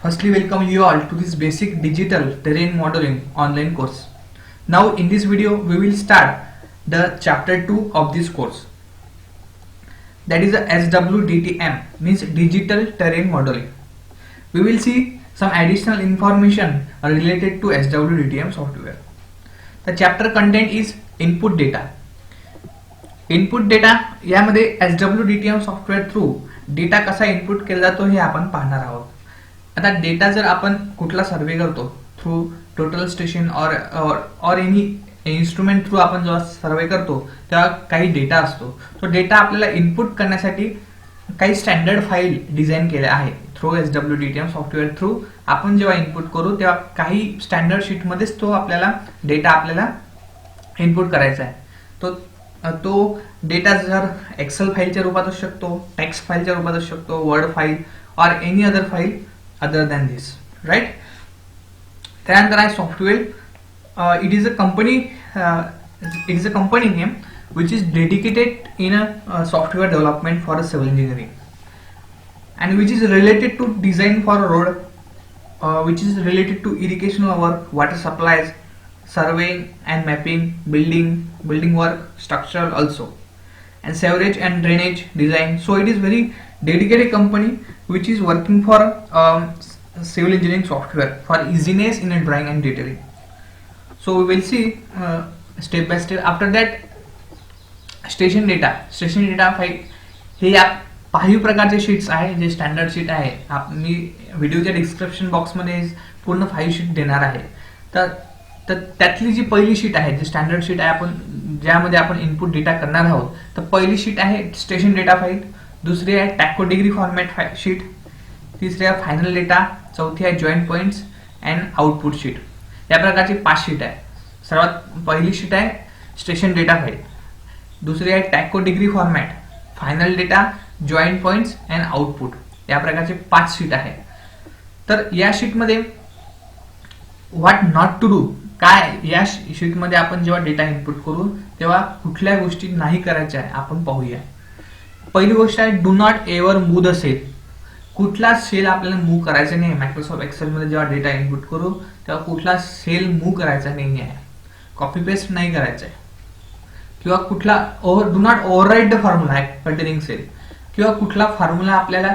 Firstly, welcome you all to this basic digital terrain modeling online course. Now in this video we will start the chapter 2 of this course, that is the SWDTM, means digital terrain modeling. We will see some additional information related to SWDTM software. The chapter content is input data. Input data यामध्ये SWDTM software through data कसा input केला जातो हे आपण पाहणार आहोत. आता data जर आपण कुठला सर्वे करतो थ्रू टोटल स्टेशन और एनी इन्स्ट्रुमेंट थ्रू आपण जेव्हा सर्वे करतो तेव्हा काही डेटा असतो. तो डेटा आपल्याला इनपुट करण्यासाठी काही स्टँडर्ड फाईल डिझाईन केल्या आहे थ्रू SWDTM सॉफ्टवेअर थ्रू. आपण जेव्हा इनपुट करू तेव्हा काही स्टँडर्ड शीटमध्येच तो आपल्याला डेटा आपल्याला इनपुट करायचा आहे. तो डेटा जर एक्सेल फाईलच्या रूपात असू शकतो, टेक्स्ट फाईलच्या रूपात असू शकतो, word file or any other file other than this, right. त्यानंतर आहे software. It is a company name which is dedicated in a software development for civil engineering and which is related to design for a road, which is related to irrigation work, water supplies, surveying and mapping, building work, structural also, and sewerage and drainage design. So it is very dedicated company which is working for civil engineering software for easiness in drawing and detailing. So we will see step by step. After that, station data file हे काही प्रकारचे sheets आहे जे standard sheet आहे. मी व्हिडिओच्या description बॉक्समध्ये पूर्ण 5 sheet देणार आहे. तर त्यातली जी पहिली शीट आहे, जी स्टँडर्ड शीट आहे, आपण ज्यामध्ये आपण इनपुट डेटा करणार आहोत, तर पहिली शीट आहे स्टेशन डेटा फाईल, दुसरी आहे टॅको डिग्री फॉर्मॅट शीट, तिसरी आहे फायनल डेटा, चौथी आहे joint points and output sheet. या प्रकारची 5 शीट आहे. सर्वात पहिली शीट आहे स्टेशन डेटा फाईल, दुसरी आहे taco degree format, final data, joint points and output. या प्रकारचे 5 शीट आहे. तर या शीटमध्ये व्हॉट नॉट टू डू, काय या शीटमध्ये आपण जेव्हा डेटा इनपुट करू तेव्हा कुठल्या गोष्टी नाही करायच्या आहे आपण पाहूया. पहिली गोष्ट आहे do not ever move the cell. कुठला सेल आपल्याला मूव्ह करायचा नाही. मायक्रोसॉफ्ट एक्सेलमध्ये जेव्हा डेटा इनपुट करू तेव्हा कुठला सेल मूव्ह करायचा नाही आहे, कॉपी पेस्ट नाही करायचा आहे, किंवा कुठला do not overwrite the formula containing cell, किंवा कुठला फॉर्म्युला आपल्याला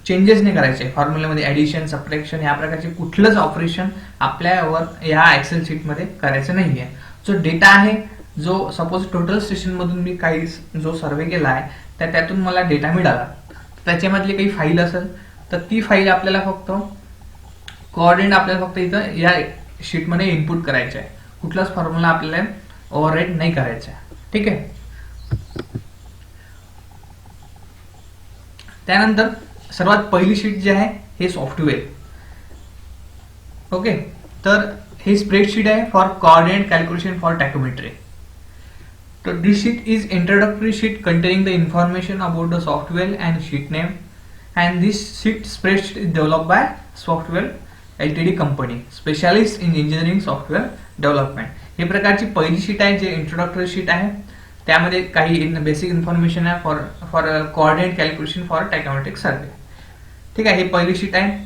चेंजेस नाही करायचे. फॉर्म्युल्यामध्ये ॲडिशन, सबट्रॅक्शन या प्रकारचे कुठलंच ऑपरेशन आपल्यावर या एक्सेल शीटमध्ये करायचं नाही आहे. जो डेटा आहे, जो सपोज टोटल स्टेशनमधून मी काही जो सर्वे केला आहे तर त्यातून मला डेटा मिळाला, त्याच्यामधली काही फाईल असेल तर ती फाईल आपल्याला फक्त कोऑर्डिनेट आपल्याला फक्त इथं या शीटमध्ये इनपुट करायचं आहे. कुठलाच फॉर्म्युला आपल्याला ओव्हरराईट नाही करायचा आहे. ठीक आहे. त्यानंतर सर्वात पहिली शीट जी आहे हे सॉफ्टवेअर. ओके. तर हे स्प्रेडशीट आहे for coordinate calculation for tacheometry. तर this sheet is introductory sheet containing the information about the software and sheet name, and this sheet spreadsheet is develop by software LTD company, specialist in engineering software development. हे प्रकारची पहिली sheet आहे जे introductory sheet आहे. त्यामध्ये काही basic information आहे for coordinate calculation for टॅकोमेट्रिक सर्वे. ठीक आहे. ही पहिली शीट आहे.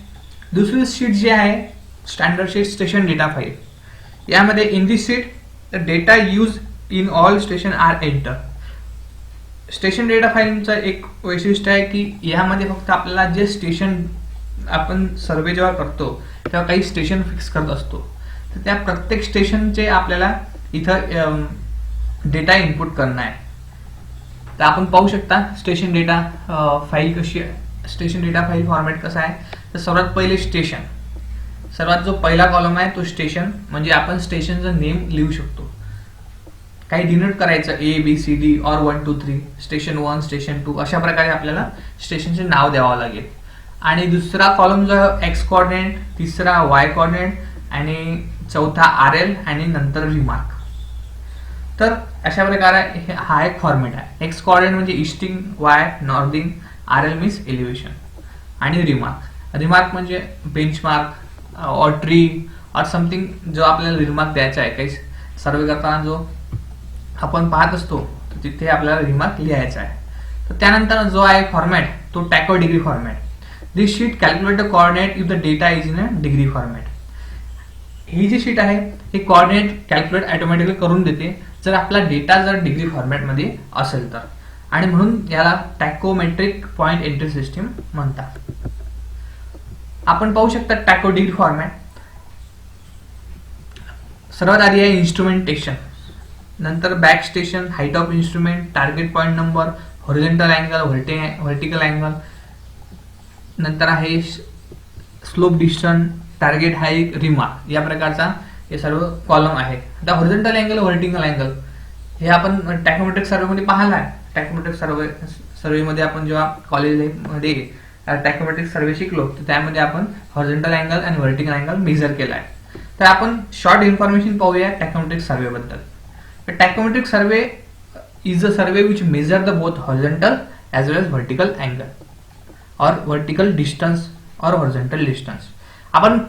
दुसरी शीट जी आहे standard sheet station data file. यामध्ये in this sheet data use in all station are enter. Station data फाईलचं एक वैशिष्ट्य आहे की यामध्ये फक्त आपल्याला जे स्टेशन आपण सर्वे जेव्हा करतो तेव्हा काही स्टेशन फिक्स करत असतो, तर त्या प्रत्येक स्टेशनचे आपल्याला इथं डेटा इनपुट करणं आहे. तर आपण पाहू शकता स्टेशन डेटा फाईल कशी आहे, स्टेशन डेटा फाईल फॉर्मॅट कसा आहे. तर सर्वात पहिले स्टेशन, सर्वात जो पहिला कॉलम आहे तो स्टेशन, म्हणजे आपण स्टेशनचं नेम लिहू शकतो. काही डिनोट करायचं ABCD और 1 2 3, स्टेशन 1, स्टेशन 2 अशा प्रकारे आपल्याला स्टेशनचे नाव द्यावं लागेल. आणि दुसरा कॉलम जो एक्स कोऑर्डिनेट, तिसरा वाय कोऑर्डिनेट आणि चौथा RL आणि नंतर रिमार्क. तर अशा प्रकारे हा एक फॉर्मॅट आहे. एक्स कोऑर्डिनेट म्हणजे easting, Y northing, RL means elevation आणि रिमार्क म्हणजे benchmark or tree or something जो आपल्याला रिमार्क द्यायचा आहे. काही सर्वे करताना जो आपण पाहत असतो तर तिथे आपल्याला रिमार्क लिहायचा आहे. तर त्यानंतर जो आहे फॉर्मॅट तो टॅको degree format. This sheet calculate the coordinate if the data is in a degree format. ही जी शीट आहे हे कोऑर्डिनेट कॅल्क्युलेट ऑटोमॅटिकली करून देते जर आपला डेटा जर डिग्री फॉर्मॅटमध्ये असेल तर, आणि म्हणून याला टॅकोमेट्रिक पॉइंट एंट्री सिस्टीम म्हणतात. आपण पाहू शकता टॅको डिग्री फॉर्मॅट. सर्वात आधी आहे इन्स्ट्रुमेंटेशन, नंतर back station, height of instrument, target point number, horizontal angle, vertical angle, नंतर आहे slope distance, target height, remark. या प्रकारचा हे सर्व कॉलम आहे. आता हॉरिझॉन्टल अँगल, व्हर्टिकल अँगल हे आपण टॅकोमेट्रिक सर्वेमध्ये पाहिला आहे. टॅकोमेट्रिक सर्वेमध्ये आपण जेव्हा कॉलेजमध्ये टॅकोमेट्रिक सर्वे शिकलो तर त्यामध्ये आपण हॉरिझॉन्टल अँगल आणि व्हर्टिकल अँगल मेजर केला आहे. तर आपण शॉर्ट इन्फॉर्मेशन पाहूया टॅकोमेट्रिक सर्वे बद्दल. Tachometric survey is a survey which measure the both horizontal as well as vertical angle और व्हर्टिकल डिस्टन्स और हॉरिझॉन्टल डिस्टन्स. आपण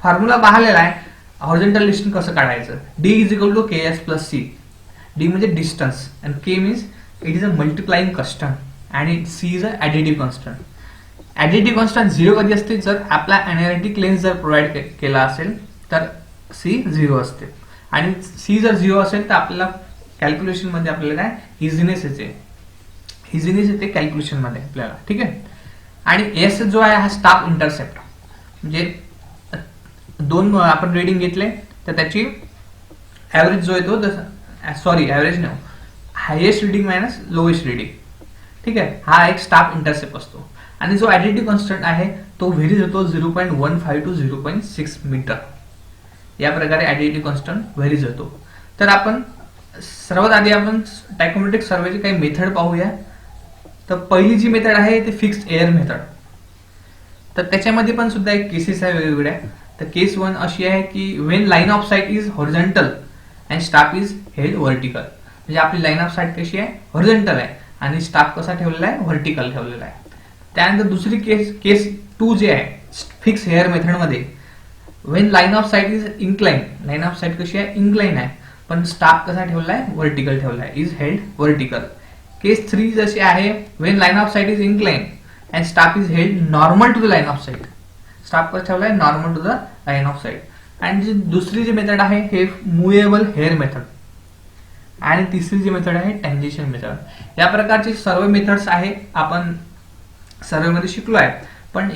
फॉर्म्युला पाहिलेला आहे हॉरिझॉन्टल डिस्टन्स कसं काढायचं. D is equal to K S plus C. D म्हणजे distance आणि K means it is a multiplying constant आणि C is a additive constant. Additive constant 0 कधी असते, जर आपला एनालिटिक लेन्स जर प्रोव्हाइड केला असेल तर सी 0 असते, आणि सी जर 0 असेल तर आपल्याला कॅल्क्युलेशन मध्ये आपल्याला काय इझिनेस येते कॅल्क्युलेशन मध्ये आपल्याला. ठीक आहे. आणि एस जो आहे हा स्टाफ इंटरसेप्ट, म्हणजे दोन आपण रीडिंग घेतले तर त्याची ऍव्हरेज जो येतो, सॉरी ऍव्हरेज नाही, highest reading minus lowest reading. ठीक आहे. हा एक स्टाफ इंटरसेप्ट असतो. आणि जो ॲडिटिव्ह कॉन्स्टंट आहे तो व्हेरीज होतो 0.15 टू 0.6 मीटर. या प्रकारे ॲडिटिव्ह कॉन्स्टंट व्हेरीज होतो. तर आपण सर्वात आधी आपण टॅकोमेट्रिक सर्वेची काही मेथड पाहूया. तर पहिली जी मेथड आहे ती फिक्स्ड एअर मेथड. तर त्याच्यामध्ये पण सुद्धा एक केसेस आहे वेगवेगळ्या. तर केस 1 अशी आहे की Wien line of sight is horizontal and staff is held vertical. म्हणजे आपली लाईन ऑफ साईट कशी आहे, हॉरिझॉन्टल आहे, आणि स्टाफ कसा ठेवलेला आहे, व्हर्टिकल ठेवलेला आहे. त्यानंतर दुसरी केस 2 जे आहे फिक्स हेअर मेथडमध्ये, Wien line of sight is incline. Line of site कशी आहे, इन्क्लाइन आहे, पण स्टाफ कसा ठेवला आहे, व्हर्टिकल ठेवला आहे, इज हेल्ड व्हर्टिकल. केस 3 जशी आहे, when line of sight is incline and staff is held normal to the line of sight. Staff कसा ठेवला आहे, normal to the line of sight. आणि जी दुसरी जी मेथड आहे हे मुव्हेबल हेअर मेथड, आणि तिसरी जी मेथड आहे टँजेन्शियल मेथड. या प्रकारचे सर्व मेथड्स आहे आपण सर्वेमध्ये शिकलो आहे. पण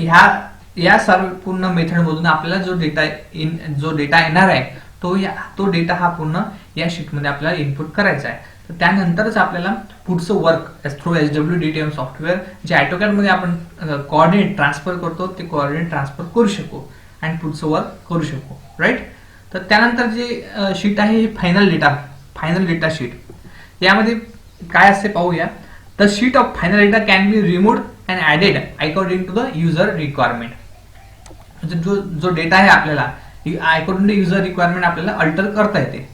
या सर्व पूर्ण मेथड मधून आपल्याला जो डेटा येणार आहे तो डेटा हा पूर्ण या शीटमध्ये आपल्याला इनपुट करायचा आहे. तर त्यानंतरच आपल्याला पुढचं वर्क थ्रू SWDTM सॉफ्टवेअर जे AutoCAD मध्ये आपण कोऑर्डिनेट ट्रान्सफर करतो ते कोऑर्डिनेट ट्रान्सफर करू शकू आणि पुढचं वर्क करू शकू. राईट. तर त्यानंतर जे शीट आहे ही फायनल डेटा शीट. यामध्ये काय असते पाहूया. The sheet of final data can be removed and added according to the user requirement. जो डेटा आहे आपल्याला अकॉर्डिंग टू युजर रिक्वायरमेंट आपल्याला अल्टर करता येते.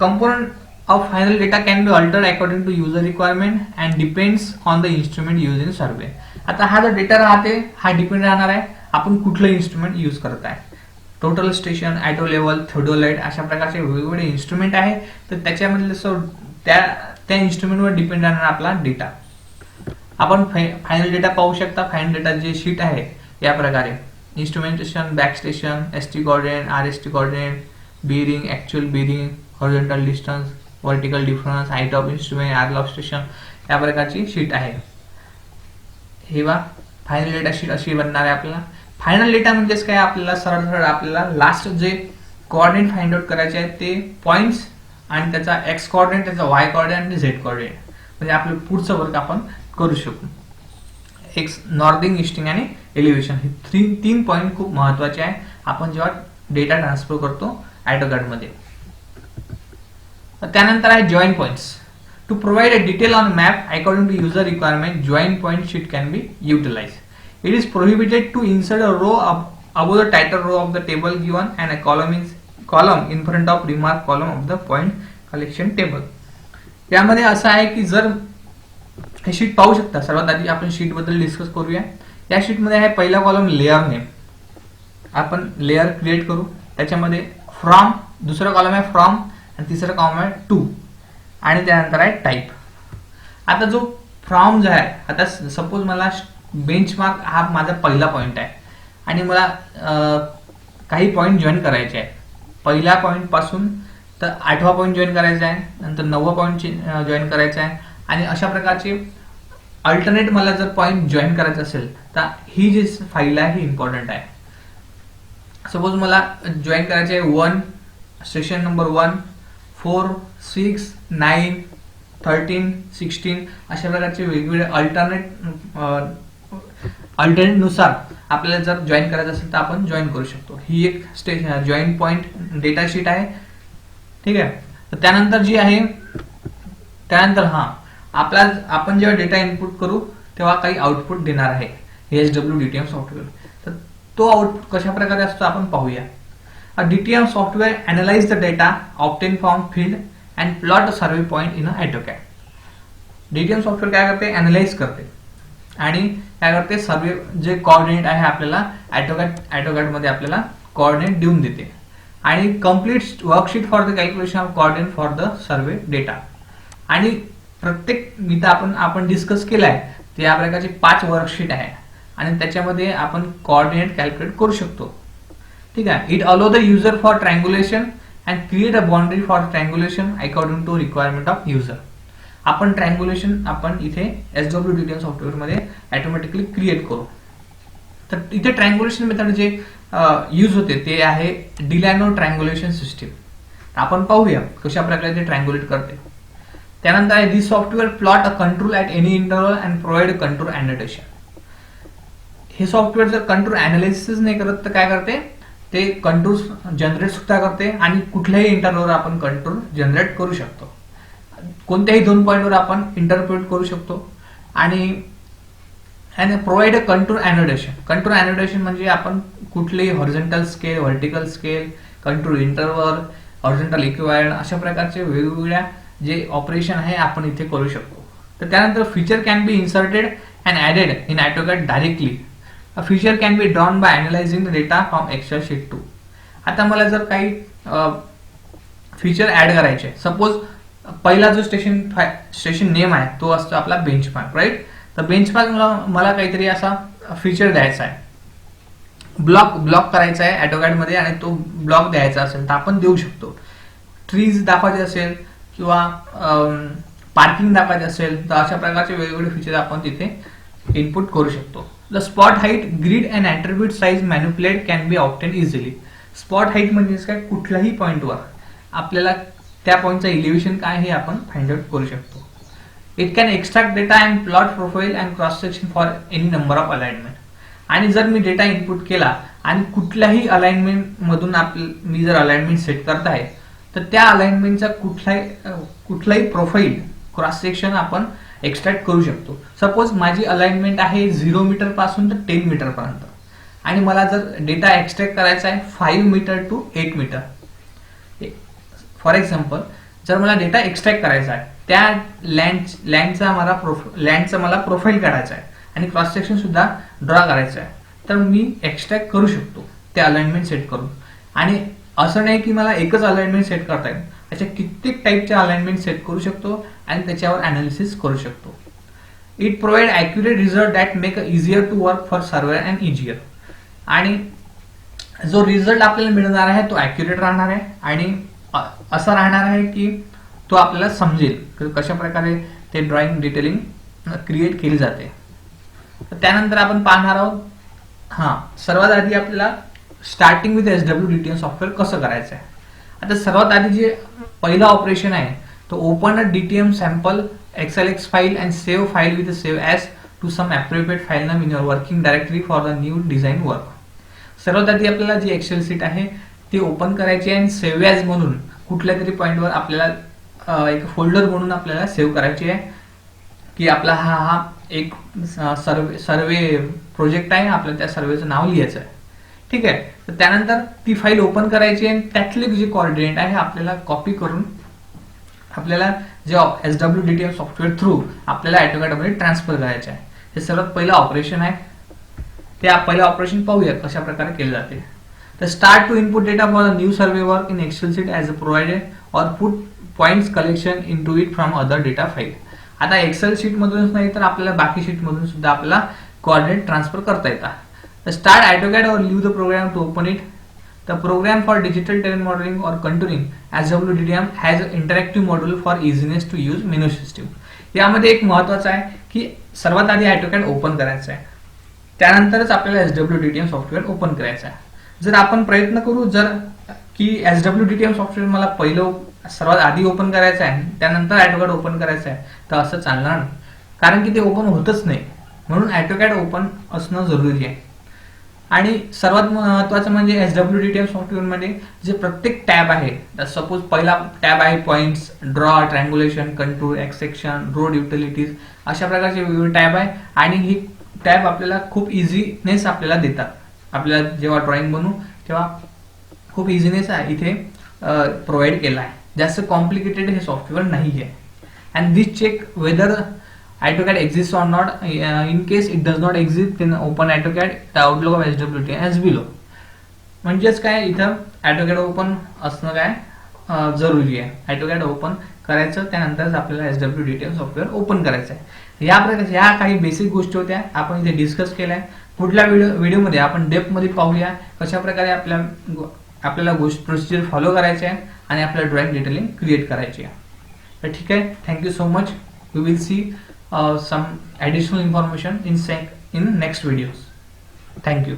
Component of final data can be altered according to user requirement and depends on the instrument use in survey. आता हा जो data राहते हा डिपेंड राहणार आहे आपण कुठलं इन्स्ट्रुमेंट यूज करत आहे. Total station, auto level, theodolite अशा प्रकारचे वेगवेगळे इन्स्ट्रुमेंट आहे. तर त्याच्यामधले त्या इन्स्ट्रुमेंटवर डिपेंड राहणार आपला डेटा. आपण फायनल डेटा पाहू शकता. फायनल डेटा जे शीट आहे या प्रकारे instrumentation, back station, ST coordinate, RST coordinate, bearing, actual bearing, horizontal distance, vertical difference, height of instrument, RL of station या प्रकारची शीट आहे. हे फायनल डेटा शीट अशी बनणार आहे आपल्याला. फायनल डेटा म्हणजेच काय, आपल्याला सरळ आपल्याला लास्ट जे कोऑर्डिनेट फाइंड आउट करायचे आहेत ते पॉइंट्स आणि त्याचा X कोऑर्डिनेट, त्याचा Y कोऑर्डिनेट आणि Z कोऑर्डिनेट, म्हणजे आपलं पुढचं वर्क आपण करू शकू. एक्स, नॉर्दिंग, ईस्टिंग आणि एलिव्हेशन हे तीन पॉइंट खूप महत्वाचे आहे आपण जेव्हा डेटा ट्रान्सफर करतो AutoCAD मध्ये. त्यानंतर आहे join points. To provide a detail on map according to user requirement, join point sheet can be utilize. It is prohibited to insert a row above the title row of the table given and a column in front of remark column of the point collection table. यामध्ये असं आहे की जर हे sheet पाहू शकता. सर्वात आधी आपण शीट बद्दल डिस्कस करूया. या शीट मध्ये आहे पहिला कॉलम लेअर नेम. आपण लेअर क्रिएट करू. त्याच्यामध्ये फ्रॉम, दुसरा कॉलम आहे फ्रॉम आणि तिसरा कॉलम आहे टू आणि त्यानंतर आहे टाईप. आता जो फ्रॉम जो आहे, आता सपोज मला बेंचमार्क हा माझा पहिला पॉईंट आहे आणि मला काही पॉईंट जॉईन करायचे आहे. पहिल्या पॉईंट पासून तर 8वा पॉईंट जॉईन करायचा आहे, नंतर 9वा पॉईंट जॉईन करायचा आहे आणि अशा प्रकारचे अल्टरनेट मला जर पॉईंट जॉईन करायचं असेल तर ही जी फाईल आहे ही इम्पॉर्टंट आहे. सपोज मला जॉईन करायचे आहे 1 स्टेशन नंबर 1, 4, 6, 9, 13, 16 अशा प्रकारचे वेगवेगळे अल्टरनेट नुसार आपल्याला जर जॉईन करायचं असेल तर आपण जॉईन करू शकतो. ही एक station join point data sheet आहे. ठीक आहे. तर त्यानंतर जी आहे त्यानंतर आपण जेव्हा डेटा इनपुट करू तेव्हा काही आउटपुट देणार आहे SWDTM सॉफ्टवेअर. तर तो आउटपुट कशा प्रकारे असतो आपण पाहूया. DTM software analyse the data obtain from field and plot survey point in AutoCAD. DTM software काय करते, अनालाइज करते आणि काय करते, सर्वे जे कोऑर्डिनेट आहे आपल्याला AutoCAD मध्ये आपल्याला कोऑर्डिनेट देऊन देते आणि complete worksheet for the calculation of coordinate for the survey data. आणि प्रत्येक आपण डिस्कस केलाय ते या प्रकारची 5 वर्कशीट आहे आणि त्याच्यामध्ये आपण कोऑर्डिनेट कॅल्क्युलेट करू शकतो. ठीक आहे. It allow the user for triangulation and create a boundary for triangulation according to requirement of user. आपण ट्रायंगुलेशन आपण इथे SWDTM सॉफ्टवेअर मध्ये ऑटोमॅटिकली क्रिएट करू. तर इथे ट्रायंगुलेशन मेथड जे यूज होते ते आहे डिलॅनो ट्रायंगुलेशन सिस्टीम. आपण पाहूया कशा प्रकारे ते ट्रायंगुलेट करते. त्यानंतर आहे this software plot a control at any interval and provide control annotation. हे सॉफ्टवेअर जर कंट्रोल अॅनालिसिस नाही करत तर काय करते, ते कंट्रोल जनरेट सुद्धा करते आणि कुठल्याही इंटरवलवर आपण कंट्रोल जनरेट करू शकतो. कोणत्याही 2 पॉईंटवर आपण इंटरप्रेट करू शकतो आणि प्रोव्हाइड अ कंट्रोल अॅनोटेशन. कंट्रोल अॅनोटेशन म्हणजे आपण कुठलेही horizontal scale, vertical scale, control interval, horizontal equivalent अशा प्रकारचे वेगवेगळ्या जे ऑपरेशन आहे आपण इथे करू शकतो. तर त्यानंतर feature can be inserted and added in AutoCAD directly. A feature can be drawn by analysing the data from Excel sheet 2. आता मला जर काही फीचर ऍड करायचे, सपोज पहिला जो स्टेशन नेम आहे तो असतो आपला बेंचमार्क, राईट. तर बेंचमार्क मला काहीतरी असा फीचर द्यायचा आहे, ब्लॉक करायचा आहे AutoCAD मध्ये आणि तो ब्लॉक द्यायचा असेल तर आपण देऊ शकतो. ट्रीज दाखवायचे असेल किंवा पार्किंग दाखवायचे असेल तर अशा प्रकारचे वेगवेगळे फीचर आपण तिथे इनपुट करू शकतो. The spot height, grid and attribute size manipulate can be obtain easily. Spot height म्हणजे काय, कुठल्याही पॉईंटवर आपल्याला त्या पॉईंटचं इलिव्हेशन काय हे आपण फाइंड आउट करू शकतो. It can extract data and plot profile and cross section for any number of alignment. आणि जर मी डेटा इनपुट केला आणि कुठल्याही अलाइनमेंट मधून मी जर अलाइनमेंट सेट करत आहे तर त्या अलाइनमेंटचा कुठलाही प्रोफाईल क्रॉस सेक्शन आपण एक्स्ट्रॅक्ट करू शकतो. सपोज माझी अलाइनमेंट आहे 0 मीटर पासून तर 10 मीटर पर्यंत आणि मला जर डेटा एक्स्ट्रॅक्ट करायचा आहे 5 metre to 8 metre. For example, जर मला डेटा एक्स्ट्रॅक्ट करायचा आहे त्या लँडचा मला प्रोफाईल काढायचा आहे आणि क्रॉस सेक्शन सुद्धा ड्रॉ करायचा आहे तर मी एक्स्ट्रॅक्ट करू शकतो ते अलाइनमेंट सेट करून. आणि असं नाही की मला एकच अलाइनमेंट सेट करता येईल, अशा कित्येक टाईपच्या अलाइनमेंट सेट करू शकतो आणि त्याच्यावर अनालिसिस करू शकतो. It provide accurate result that make easier to work for server and easier. आणि जो रिझल्ट आपल्याला मिळणार आहे तो ॲक्युरेट राहणार आहे आणि असं राहणार आहे की तो आपल्याला समजेल कशा प्रकारे ते ड्रॉइंग डिटेलिंग क्रिएट केली जाते. त्यानंतर आपण पाहणार आहोत सर्वात आधी आपल्याला स्टार्टिंग विथ SWDTM सॉफ्टवेअर कसं करायचं आहे. आता सर्वात आधी जे पहिलं ऑपरेशन आहे to open a DTM sample XLX file and save file with save as to some appropriate file name in your working directory for the new design work. सर्वात आधी आपल्याला जी एक्सेल शीट आहे ती ओपन करायची आणि save as म्हणून कुठल्या तरी पॉईंटवर आपल्याला एक फोल्डर म्हणून आपल्याला सेव्ह करायची आहे की आपला हा एक सर्वे प्रोजेक्ट आहे, आपल्याला त्या सर्वेचं नाव लिहायचं आहे. ठीक आहे. तर त्यानंतर ती फाईल ओपन करायची आणि त्यातले जे कोऑर्डिनेट आहे आपल्याला कॉपी करून आपल्याला जे SWDTM सॉफ्टवेअर थ्रू आपल्याला AutoCAD मध्ये ट्रान्सफर करायचे आहे. हे सर्वात पहिलं ऑपरेशन आहे. ते पहिलं ऑपरेशन पाहूया कशा प्रकारे केले जाते. तर start to input data for the new survey work in Excel sheet as a provided or put points collection in to it from other data file. आता एक्सेल शीट मधूनच नाही तर आपल्याला बाकी शीट मधून सुद्धा आपल्याला कोऑर्डिनेट ट्रान्सफर करता येतात. Start AutoCAD or leave the program to open it. The program for digital terrain modeling or contouring SWDTM has an interactive module for easiness to use menu system. यामध्ये एक महत्वाचं आहे की सर्वात आधी AutoCAD ओपन करायचं आहे, त्यानंतरच आपल्याला SWDTM सॉफ्टवेअर ओपन करायचं आहे. जर आपण प्रयत्न करू जर की SWDTM सॉफ्टवेअर मला पहिलं सर्वात आधी ओपन करायचं आहे त्यानंतर AutoCAD ओपन करायचं आहे तर असं चालणार नाही, कारण की ते ओपन होतच नाही. म्हणून AutoCAD ओपन असणं जरुरी आहे. आणि सर्वात महत्त्वाचं म्हणजे SWDTM सॉफ्टवेअरमध्ये जे प्रत्येक टॅब आहे, सपोज पहिला टॅब आहे points, draw, triangulation, contour, X section, road utilities, अशा प्रकारचे वेगवेगळे टॅब आहे. आणि ही टॅब आपल्याला खूप इझीनेस आपल्याला देतात. आपल्याला जेव्हा ड्रॉइंग बनवू तेव्हा खूप इझीनेस आहे इथे प्रोव्हाइड केला आहे. जास्त कॉम्प्लिकेटेड हे सॉफ्टवेअर नाही आहे. And this check whether AutoCAD exists or not. In case it does not exist, then open AutoCAD, the outlook of SWDTM as below. म्हणजेच काय इथं AutoCAD ओपन असणं काय जरुरी आहे. AutoCAD ओपन करायचं, त्यानंतरच आपल्याला SWDTM सॉफ्टवेअर ओपन करायचं आहे. या प्रकारे ह्या काही बेसिक गोष्टी होत्या आपण इथे डिस्कस केल्या. पुढल्या व्हिडिओमध्ये आपण डेप्थमध्ये पाहूया कशा प्रकारे आपल्याला प्रोसिजर फॉलो करायचे आहे आणि आपल्याला ड्रॉइंग डिटेलिंग क्रिएट करायची आहे. तर ठीक आहे, thank you so much. We will see some additional information in next videos. Thank you.